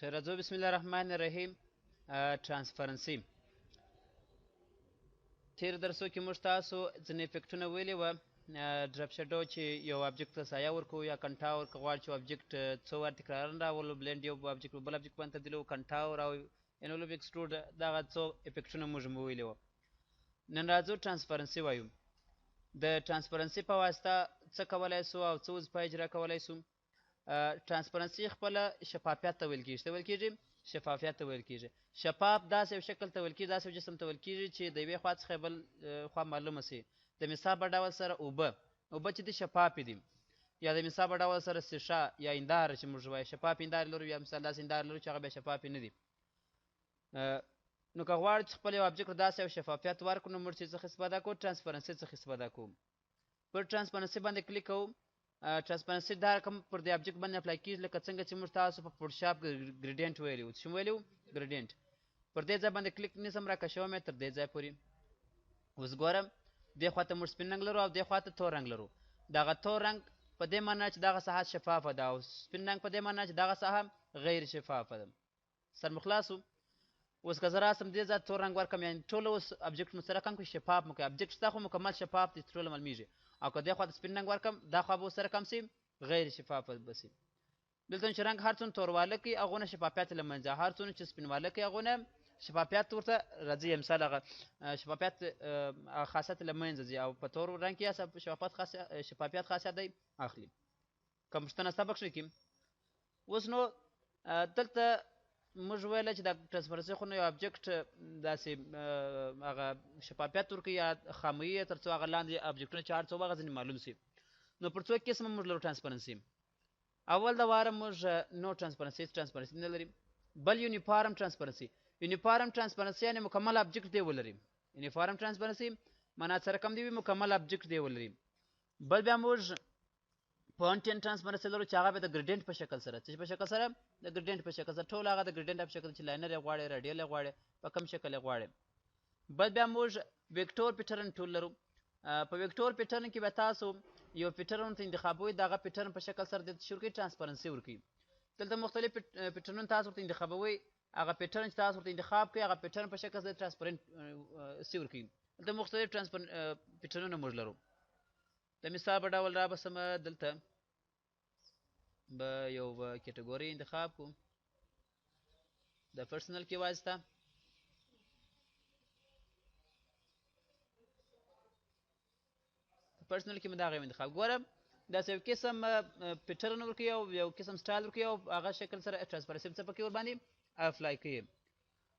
راځو بسم الله الرحمن الرحیم. ترانسپرنسي تیر درسو کې موږ تاسو ځینې افیکټونه ویلي وه. ډرپ شډو چې یو ابجکټ ته سایه ورکوو یا کنټاور که غواړو چې ابجکټ څو وار تکرارا راولو، بلینډ یو ابجکټ بل ابجکټ باندې تبدیلوو، کنټاور او انولوف ایکسټروډ، دغه څو افیکټونه موږ ویلي وو. نن راځو ترانسپرنسي وایو. د ترانسپرنسي په واسطه څه کولی سو او څه وظیفه اجرا کولی سو. ترانسپرنسي خپله شفافیت ته ویل کېږي. څه ویل کېږي؟ شفافیت ته ویل کېږي. شفاف داسې یو شکل ته ویل کېږي، داسې یو جسم ته ویل کېږي چې د یوې خوا څخه بل خوا معلومه سي. د مثال په ډول سره اوبه چې دي شفافې دي، یا د مثال په ډول سره سیشه یا هنداره چې موږ وایو شفاف هندارې لرو، یا مثال داسې هندارې لرو چې هغه بیا شفافې نه دي. نو که غواړو چې خپل یو ابجکټ داسې یو شفافیت ورکړو، نو موږ چې څخه استفاده کوو، ترانسپرنسي څخه استفاده کوو. پر ترانسپرنسي باندې کلیک کوو. ترانسپرنسي دا رقم پر دې ابجکټ باندې اپلای کېږي، لکه څنګه چې موږ تاسو په فوټوشاپ ګریډینټ ویلي وو. څه ویلي وو؟ ګریډینټ. پر دې ځای باندې کلیک نیسم، راکشوم یې تر دې ځای پورې. اوس ګورم دې خوا ته موږ سپین رنګ لرو او دې خوا ته تور رنګ لرو. دغه تور رنګ په دې معنا چې دغه ساحه شفافه ده، او سپین رنګ په دې معنا چې دغه ساحه غیر شفافه ده. سر مو خلاص وو. اوس که زه راسم دې ځای تور رنګ ورکړم، یعنې ټوله اوس ابجکټ مو سره کم کړي، شفاف مو کړي. ابجکټ ستا خو مکمل شفاف دی، ټوله معلومیږي. او که دې خوا ته سپین رنګ ورکړم، دا خوا به ورسره کم سي، غیر شفافه به سي. دلته چې رنګ هر څومره تورواله کوي هغونه شفافیت له منځه، هر څومره چې سپینواله کوي هغونه شفافیت ورته راځي. مثال هغه شفافیت خاصیت له منځه ځي، او په تور رنګ کې شفافیت خاصیت دی اخلي. کوم پوښتنه ستا بخښنه کې؟ اوس نو دلته موږ ویله چې د ترانسپرنسي خو نو یو ابجکټ داسې هغه شفافیت ورکوي یا خاموي یې تر څو هغه لاندې ابجکټونه چې هر څه هغه ځینې معلوم سي. نو پر څو قسمه موږ لرو ترانسپرنسي. اول د واره موږ نو ترانسپرنسي نه لري. بل یونیفارم ترانسپرنسي. یونیفارم ترانسپرنسي یعنې مکمل ابجکټ دی ولري. یونیفارم ترانسپرنسي معنا سره کم دی وي، مکمل ابجکټ دی ولري. بل بیا موږ پونټین ترانسپرنسي لرو چې هغه به د ګریډینټ په شکل سره، څه په شکل سره؟ د ګریډینټ په شکل سره. ټول هغه د ګریډینټ په شکل چې لاینر یې غواړي، راډیل یې غواړي، په کوم شکل یې غواړي. بل بیا موږ ویکټور پیټرن ټول لرو. په ویکټور پیټرن کې به تاسو یو پیټرن ته انتخابوي، دغه پیټرن په شکل سره د شروع ترانسپرنسي ورکوي. دلته مختلف پیټرنونه تاسو ورته انتخابوي، هغه پیټرن چې تاسو ورته انتخاب کړئ هغه پیټرن په شکل سره ترانسپرنسي ورکوي. دلته مختلف پیټرنونه موږ لرو. د مثال په ډول را بسم دلته به یو کټګوري انتخاب کو د پرسنل کې واسطه. پرسنل کې مې دغه انتخاب ګورم داسې یو قسم پیټرن ورکوي او یو قسم سټایل ورکوي، او هغه شکل سره ترانسپرنسي څه پکې ورباندې اپلای کوي.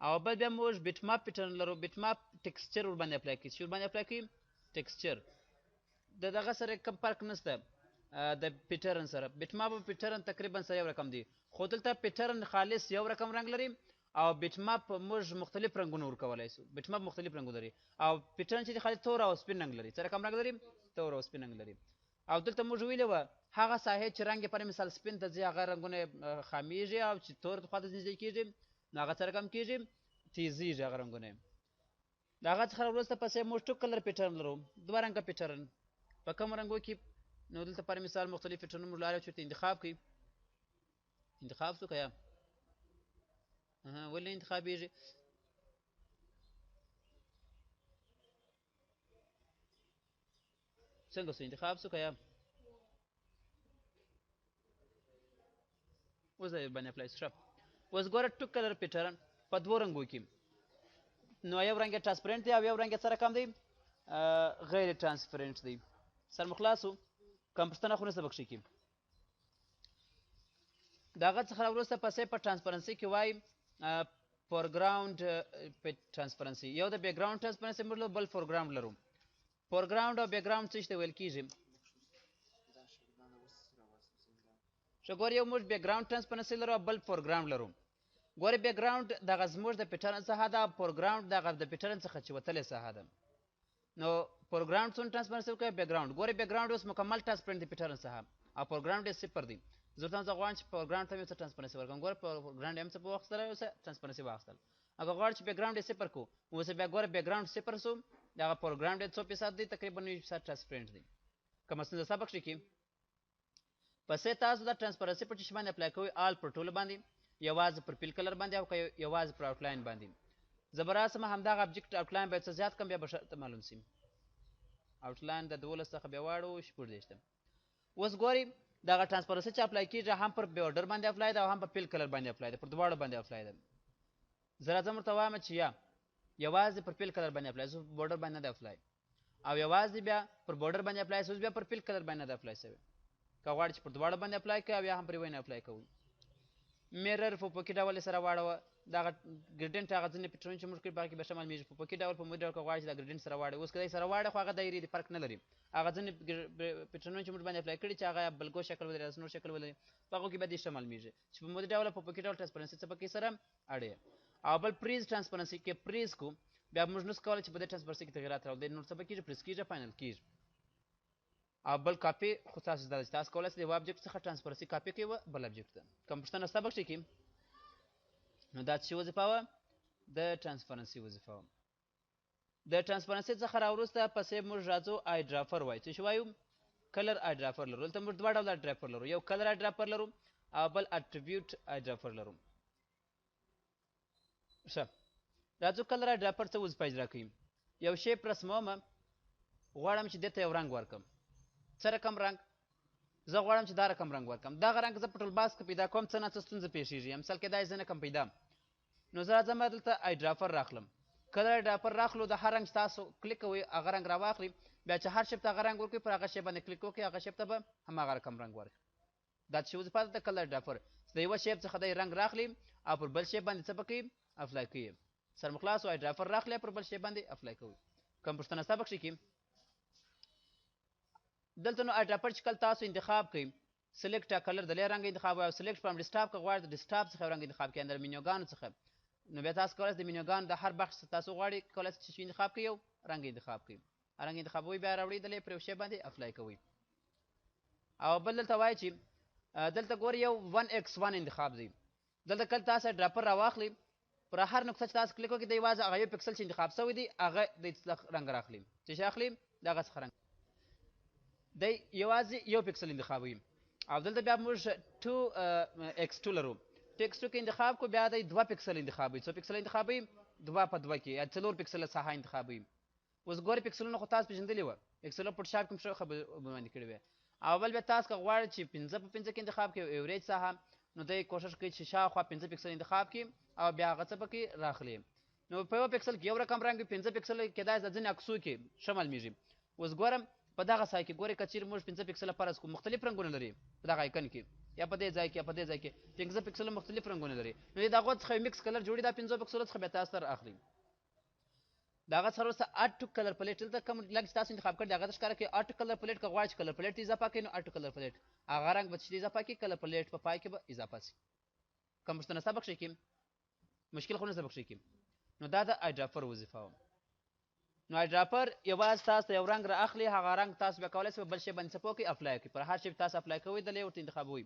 او بل بیا موږ بیټ ماپ پیټرن لرو. بیټ ماپ ټیکسچر ورباندې اپلای کوي. چې ورباندې اپلای کوي ټیکسچر. د دغه سره کوم فرق نشته د پیټرن سره. بیټ ماپ او پیټرن تقریبا سره یو رقم دي، خو دلته پیټرن خالص یو رقم رنګ لري، او بیټ ماپ موږ مختلف رنګونه ورکولی شو. بیټ ماپ مختلف رنګونه لري، او پیټرن چې خالص تور او سپین رنګ لري. څه رقم رنګ لري؟ تور او سپین رنګ لري. او دلته موږ ویلي وه هغه ساحې چې رنګ یې پر مثال سپین ته ځي هغه رنګونه خامیږي، او چې تور خوا ته نږدې کېږي نو هغه څه رقم کېږي؟ تیزیږي هغه رنګونه. د هغه څخه وروسته پسې موږ ټو کلر پیټرن لرو، دوه رنګه پیټرن. په کوم رنګو کې؟ نو دلته پر مثال مختلف پیټرنونه موږ لرو چې ورته انتخاب کړئ. انتخاب شو که یا ولې انتخابېږي؟ څنګه شو انتخاب شو که یا اوس باندې اپلای شو. اوس ګوره ټو کلر پیټرن په دوه رنګو کې، نو یو رنګ یې ټرانسپرنټ دی او یو رنګ یې سره کم دی غیر ټرانسپرنټ دی. سر مو خلاص وو. کوم پوښتنه خو نشته بخښي کې؟ د هغه څخه وروسته پسې په ترانسپرنسي کې وایي فورګراوند ترانسپرنسي. یو د بیکګراوند ترانسپرنسي موږ لرو، بل فورګراوند لرو. فورګراوند او بیکګراوند څه ته ویل کېږي؟ ښه ګوره یو موږ بیکګراوند ترانسپرنسي لرو او بل فورګراوند لرو. ګوره بیکګراوند دغه زموږ د پیټرن څخه ده، فورګراوند دغه د پیټرن څخه چې وتلې ساحه ده. نو فورګراوند څومره ترانسپرنسي ورکوي؟ بیکګراوند. ګوره بیکګراوند اوس مکمل ترانسپرنټ دی پیټرن څخه، او فورګراوند یې صفر دی. زه غواړم چې فورګراوند ته مې څه ترانسپرنسي ورکړم. ګوره فورګراوند یې هم څه واخیستل، اوس ترانسپرنسي واخیستل. اگر غواړو چې بیکګراوند یې صفر کړو، اوس بیا ګوره بیکګراوند صفر شو، دغه فورګراوند یې څو فیصد دی؟ تقریبا 90% ترانسپرنټ دی. که ستونزه سبق کې پسې تاسو د ترانسپرنسي په ټیش باندې اپلای کوئ آل پر ټولو باندې. یوازې پر پیل کلر باندې او که یوازې پر آوټلاین باندې. زه به راسم همدغه ابجکټ آوټلاین باید څه زیات کړم بیا به ښه معلوم شي. آوټلاین د 12 څخه بیا واړو 14. اوس ګورئ دغه ټرانسپرنسي چې اپلای کېږي هم پر بورډر باندې اپلای ده او هم په پیل کلر باندې اپلای ده، پر دواړو باندې اپلای ده. زه راځم ورته وایم چې یا یوازې پر پیل کلر باندې اپلای شو، بورډر باندې نه ده اپلای، او یوازې بیا پر بورډر باندې اپلای شو، بیا پر پیل کلر باندې نه ده اپلای شوی. که غواړئ چې پر دواړو باندې اپلای کړئ او یا هم پر یوه نه اپلای کوئ. میرر په افقي ډول یې سره واړوه. دغه ګریډنټ هغه ځینې پیټرنونه چې موږ کړي په هغه کې به ښه معلومېږي. په افقي ډول په عمودي ډول که غواړئ چې دا ګریډنټ سره واړوئ. اوس که دی سره واړوئ خو هغه دایرې دي، فرق نه لري. هغه ځینې پیټرنونه چې موږ باندې اپلای کړي چې هغه بلګو شکل ولري، نور شکل ولري، په هغو کې به دې ښه معلومېږي چې په عمودي ډول او په افقي ډول ټرانسپرنسي څه پکې سره اړې. او بل پریز ټرانسپرنسي کې پریز کو بیا موږ نشو کولی چې په دې ټرانسپرنسي کې تغیرات راوړو. نور څه به کېږي؟ پریز کېږي، فاینل کېږي. او بل کاپي خو تاسو زده ده چې تاسو کولی شئ د یوه ابجکټ څخه ټرانسپرنسي کاپي کړئ بل ابجکټ ته. کوم پوښتنه شته بخښئ کې؟ نو دا څه وظیفه وه؟ د ټرانسپرنسي وظیفه وه. د ټرانسپرنسي څخه راوروسته پسې موږ راځو آی ډرافر وایو. څه شی وایو؟ کلر آی ډرافر لرو. دلته موږ دوه ډوله آی ډرافر لرو، یو کلر آی ډرافر لرو او بل اټریبیوټ آی ډرافر لرو. ښه راځو کلر آی ډرافر څه وظیفه اجرا کوي. یو شی رسمومه، غواړم چې دې ته یو رنګ ورکړم. څه رقم رنګ؟ زه غواړم چې دا رقم رنګ ورکړم. دغه رنګ زه په ټولباس کې پیدا کوم، څه نه څه ستونزه پیښېږي. مثال کې دا یې زه نه کم پیدا. نو زه راځم دلته آی ډرافر راخلم. کلر آی ډرافر راخلو، د هر رنګ چې تاسو کلیک کوئ هغه رنګ راواخلئ، بیا چې هر شی ته هغه رنګ ورکوئ پر هغه شی باندې کلیک وکړئ، هغه شی ته به هماغه رقم رنګ ورکړي. دا څه وظیفه ده د کلر آی ډرافر؟ د یوه شی څخه دی رنګ راخلي او پر بل شی باندې څه به کوي؟ اپلای کوي. سر مخلاص آی ډرافر راخلئ پر بل شی باندې اپلای کوئ. کوم پوښتنه شته بخښئ کې؟ دلته نو آی ډرافر چې کله تاسو انتخاب کوئ، سلیکټ کلر د لې رنګ انتخاب او سلیکټ فرام ډیسکټاپ که غواړئ د ډیسکټاپ څخه رنګ انتخاب کړئ د مینیوګانو څخه. نو بیا تاسو کولی شئ د مینیوګانو د هر بخش تاسو غواړئ کولی شئ چې انتخاب کړئ، یو رنګ انتخاب کړئ. رنګ انتخابوئ، بیا راوړئ دلې پر یو شی باندې اپلای کوئ. او بل دلته وایي چې دلته ګورئ یو 1x1 انتخاب دی. دلته کله تاسو آی ډرافر راواخلئ، پر هر نقطه چې تاسو کلیک وکړئ د یوازې هغه یو پکسل چې انتخاب شوی دی هغه د رنګ راخلي. چې شی اخلي؟ دغه څخه رنګ دی یوازې یو پکسل انتخابوي. او دلته بیا موږ 2x2 لرو. 2x2 کې انتخاب کو بیا دی 2 پکسل انتخابوي. څو پکسل انتخابوي؟ 2 په 2 کې یا 4 پکسله ساحه انتخابوي. اوس ګورئ پکسلونه خو تاسو پېژندلي وه، پکسلونه پټ شاپ کې ښه خبرې باندې کړې وې. او بل بیا تاسو که غواړئ چې 5 په 5 کې انتخاب کړئ ایوریج ساحه، نو دی کوشش کوي چې شاوخوا 5 پکسل انتخاب کړي او بیا هغه څه پکې راخلي. نو په یو پکسل کې یو رقم رنګ وي، 5 پکسل کېدای د ځینې عکسو کې ښه معلومېږي. اوس ګورم په دغه ځای کې ګورئ که چېرې موږ 5 پکسله فرض کړو، مختلف رنګونه لري په دغه آیکن کې، یا په دې ځای کې یا په دې ځای کې 5 پکسله مختلف رنګونه لري. نو د هغو څخه یو مکس کلر جوړي، دا 5 پکسلو څخه بیا تاسو سره اخلي. د هغه څخه وروسته اډ ټو کلر پلیټ دلته کوم لږ چې تاسو انتخاب کړی د هغه ته ښکاره کوي اډ ټو کلر پلیټ. که غواړئ چې کلر پلیټ ته اضافه کړئ نو اډ ټو کلر پلیټ هغه رنګ به چې اضافه کړي کلر پلیټ په پای کې به اضافه شي. کوم پوښتنه شته بخښئ کې؟ مشکل خو نه شته بخښئ کې؟ نو دا د آی ډرافر وظیفه وه. نو آی ډرافر یوازې تاسو ته یو رنګ را اخلي، هغه رنګ تاسو بیا کولی شئ په بل شی باندې څه پوکئ؟ اپلای کړئ. پر هر شی تاسو اپلای کوئ دلې ورته انتخابوئ.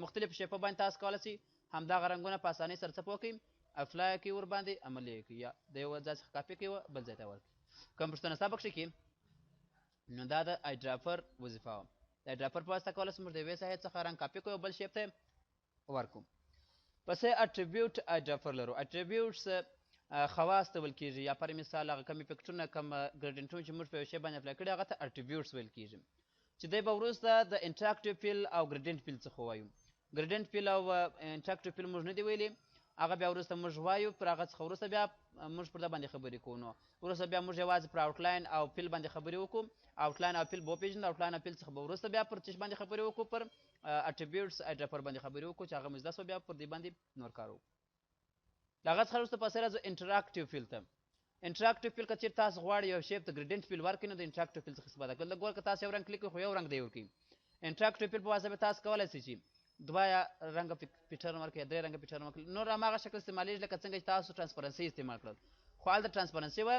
مختلفو شیپو باندې تاسو کولی شئ همدغه رنګونه په اسانۍ سره څه پوکئ؟ اپلای کړئ، ورباندې عملي کړئ، یا د یوه ځای څخه کاپي کړئ بل ځای ته ورکړئ. کوم پوښتنه شته بخښئ کې؟ نو دا د آی ډرافر وظیفه وه. د آی ډرافر په واسطه کولی شئ موږ د یوې ساحې څخه رنګ کاپي کړو او بل شیپ ته ورکړو. پسې اټریبیوټ آی ډرافر لرو. اټریبیوټس خواص ته ویل کېږي، یا پر مثال هغه کم افیکټونه کم ګریډنټونه چې موږ په یو شی باندې اپلای کړي هغه ته اټریبیوټس ویل کېږي، چې دی به وروسته د انټراکټیو فیل او ګریډنټ فیل څخه وایو. ګریډنټ فیل او انټراکټیو فیل موږ نه دی ویلي، هغه بیا وروسته موږ وایو. پر هغه څخه وروسته بیا موږ پر ده باندې خبرې کوو. نو وروسته بیا موږ یوازې پر آوټلاین او فیل باندې خبرې وکړو. آوټلاین او فیل به وپېژنو، آوټلاین او فیل څخه به وروسته بیا پر چش باندې خبرې وکړو، پر اټریبیوټس آی ډرافر باندې خبرې وکړو چې هغه مو زده شوه، بیا پر دې باندې نور کار وکړو. د هغه څخه وروسته پسې راځو انټراکټیو فیل ته. انټراکټیو فیل که چېرې تاسو غواړئ یو شیپ ته ګریډنټ فیل ورکړئ نو د انټراکټیو فیل څخه استفاده کوئ. ګوره که تاسو یو رنګ کلیک کړئ خو یو رنګ دی ورکوي. انټراکټیو فیل په واسطه به تاسو کولی شئ چې 2 رنګه پیټرن ورکړئ یا 3 رنګه پیټرن ورکړئ. نور هماغه شکل استعمالېږي لکه څنګه چې تاسو ټرانسپرنسي استعمال کړل، خو هلته ټرانسپرنسي وه،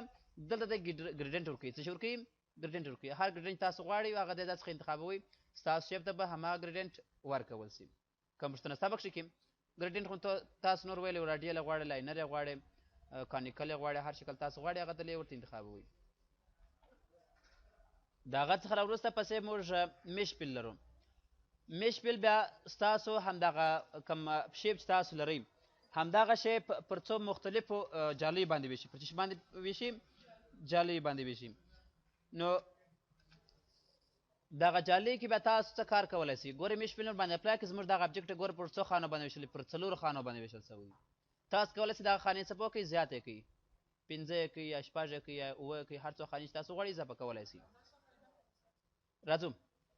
دلته د ګریډنټ ورکوي. څه شی ورکوي؟ ګریډنټ ورکوي. هر ګریډنټ تاسو غواړئ هغه د ځای څخه انتخابوئ، ستاسو شیپ ته به هماغه ګریډنټ ورکول شي. کوم پوښتنه شته بخښئ کې؟ ګریډنټ خو تاسو نور ویلي وو، راډیل یې غواړئ، لاینر یې غواړئ، کانیکل یې غواړئ، هر شکل تاسو غواړئ هغه دلې ورته انتخابوئ. د هغه څخه راوروسته پسې موږ میش فیل لرو. میش فیل بیا ستاسو همدغه کوم شیپ چې تاسو لرئ همدغه شیپ پر څو مختلفو جالیو باندې ویشي پر څه باندې ویشي جالیو باندې ویشي نو دغه جالۍ کې به تاسو څه کار کولی شئ ګورئ میش فیل باندې اپلای کړئ زموږ دغه ابجکټ ګوره پر څو خانو باندې ویشلی پر 4 خانو باندې ویشل شوی تاسو کولی شئ دغه خانې څه وکړئ زیاتې کړئ 5 یې کړئ یا 6 یې کړئ یا 9 یې کړئ هر څو خانې چې تاسو غواړئ اضافه کولی شئ راځو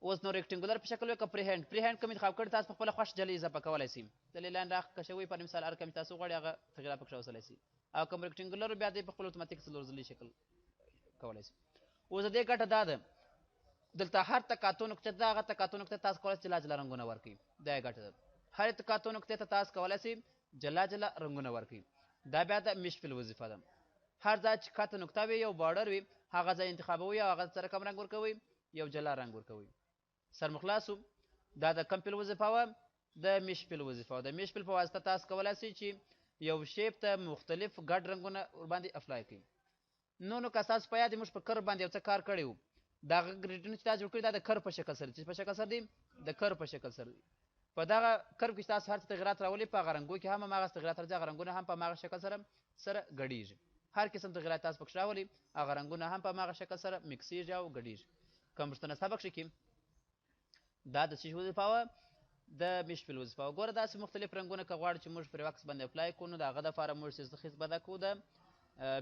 اوس نو ریکټنګولر په شکل وکړه پری هینډ کوم انتخاب کړئ تاسو په خپله خوښ جلۍ اضافه کولی شئ دلې لاین راکشوئ پر مثال هر کوم چې تاسو غواړئ هغه تغییرات پکې راوستلی شئ او کوم ریکټنګولر بیا دی په خپل اتوماتیک څلور ځلې شکل کولی شئ اوس د دې ګټه دا ده دلته هر تکاتو نقطې ته هغه تکاتو نقطې ته تاسو کولی شئ جلا جلا رنګونه ورکړئ دا یې ګټه ده هرې تکاتو نقطې ته تاسو کولی شئ جلا جلا رنګونه ورکړئ دا بیا د میش فیل وظیفه ده هر ځای چې ښکته نقطه وي یو بارډر وي هغه ځای انتخابوئ او هغه سره کوم رنګ ورکوئ یو جلا رنګ ورکوئ سرمخلاصو دا د کوم فیل وظیفه وه د میش فیل وظیفه وه د میش فیل په واسطه تاسو کولی شئ چې یو شیپ ته مختلف ګډ رنګونه ورباندې اپلای کړئ نو که ستاسو په یاد موږ په کرب باندې یو څه کار کړی و دغه ګریډونه چې تا جوړ کړي دا د کرب په شکل سره چې په شکل سره دي د کرب په شکل سره دي په دغه کرب کې چې تاسو هر څه تغیرات راولئ په هغه رنګو کې هم هماغه تغیرات راځي هغه رنګونه هم په هماغه شکل سره ګډېږي هر قسم تغیرات تاسو پکې راولئ هغه رنګونه هم په هماغه شکل سره مکسیږي او ګډېږي کوم پوښتنه ستا بخښي کې دا د څه وظیفه وه د میش فیل وظیفه وه ګوره داسې مختلف رنګونه که غواړو چې موږ پرې عکس باندې اپلای کړو نو د هغه دپاره موږ څه څخه استفاده کوو د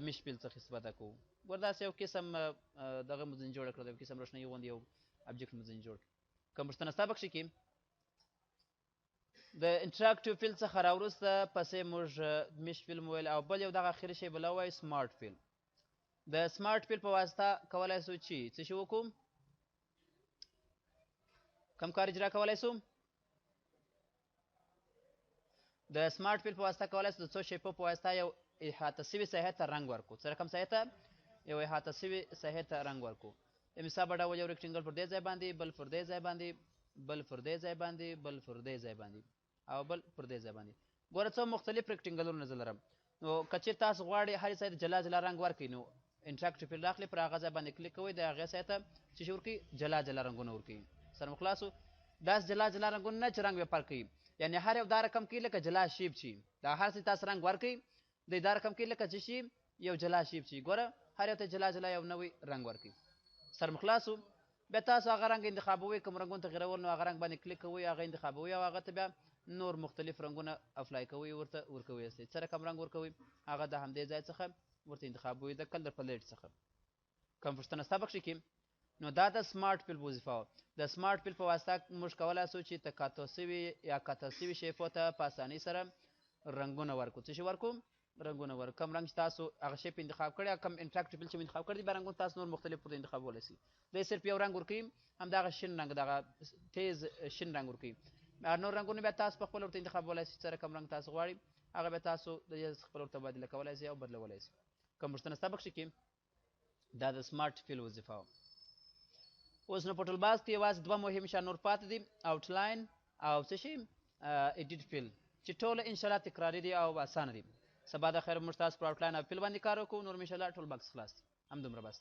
میش فیل څخه استفاده کوو ګوره داسې یو قسم دغه مو ځینې جوړه کړه د یو قسم روښنایي غوندې یو ابجکټ مو ځینې جوړ کړه کوم پوښتنه ستا بخښي کې د انټراکټیو فیل څخه راوروسته پسې موږ میش فیل مو ویل او بل یو دغه اخري شی بله ووایي سمارټ فیل د سمارټ فیل په واسطه کولی شو چې څه شي وکړو کم کار اجرا کولی شو د سمارټ فیل په واسطه کولی شو د څو شیپو په واسطه یو احاطه سوي ساحې ته رنګ ورکړو څه رقم ساحې ته یو احاطه سوي ساحې ته رنګ ورکړو د مثال په ډول یو ریکټنګل پر دې ځای باندې بل پر دې ځای باندې بل پر دې ځای باندې بل پر دې ځای باندې او بل پر دې ځای باندې ګوره څو مختلف ریکټنګلونه زه لرم نو که چېرې تاسو غواړئ هرې ځای ته جلا جلا رنګ ورکړئ نو انټراکټیو فیل راخلئ پر هغه ځای باندې کلیک کوئ د هغې ځای ته څه شي ورکړئ جلا جلا رنګونه ورکړئ سره مو خلاصو داسې جلا جلا رنګونه نه چې رنګ یې فرق کوي یعنې هر یو دا رقم کوي لکه جلا شیپ شي دا هر څه تاسو رنګ ورکړئ دی دا رقم کوي لکه چې شي یو جلا شیپ شي ګوره هر یو ته جلا جلا یو نوی رنګ ورکړئ سره مو خلاصو بیا تاسو هغه رنګ انتخابوئ کوم رنګونه تغیرول نو هغه رنګ باندې کلیک کوئ هغه انتخابوئ او هغه ته بیا نور مختلف رنګونه اپلای کوئ ورته ورکوئ څه رقم رنګ ورکوئ هغه د همدې ځای څخه ورته انتخابوئ د کلر پلیټ څخه کوم پوښتنه ستا بخښي کې نو دا د سمارټ فیل وظیفه وه د سمارټ فیل په واسطه موږ کولی شو چې تکاتو سوي یا کاته سوي شیپو ته په اسانۍ سره رنګونه ورکړو څه شي ورکړو رنګونه ورکړو کوم رنګ چې تاسو هغه شیپ انتخاب کړی کم انټراکټیو فیل چې انتخاب کړی بیا رنګونه تاسو نور مختلف ورته انتخابولی شئ دی صرف یو رنګ ورکوي همدغه شین رنګ دغه تیز شین رنګ ورکوي نور رنګونه بیا تاسو په خپل ورته انتخابولی شئ څه رقم رنګ تاسو غواړئ هغه بیا تاسو د خپل ورته تبادله کولی شئ او بدلولی شئ کوم پوښتنه ستا بخښي کې دا د سمارټ فیل وظیفه وه اوس نو په ټولباز کې یوازې دوه مهم شیان نور پاتې دي آوټلاین او څه شي ایډیټ فیل چې ټوله انشاءالله تکراري دي او اسانه دي سبا د خیر موږ تاسو پر آوټلاین او فیل باندې کار وکړو نور انشاءالله ټول باکس خلاص همدومره بس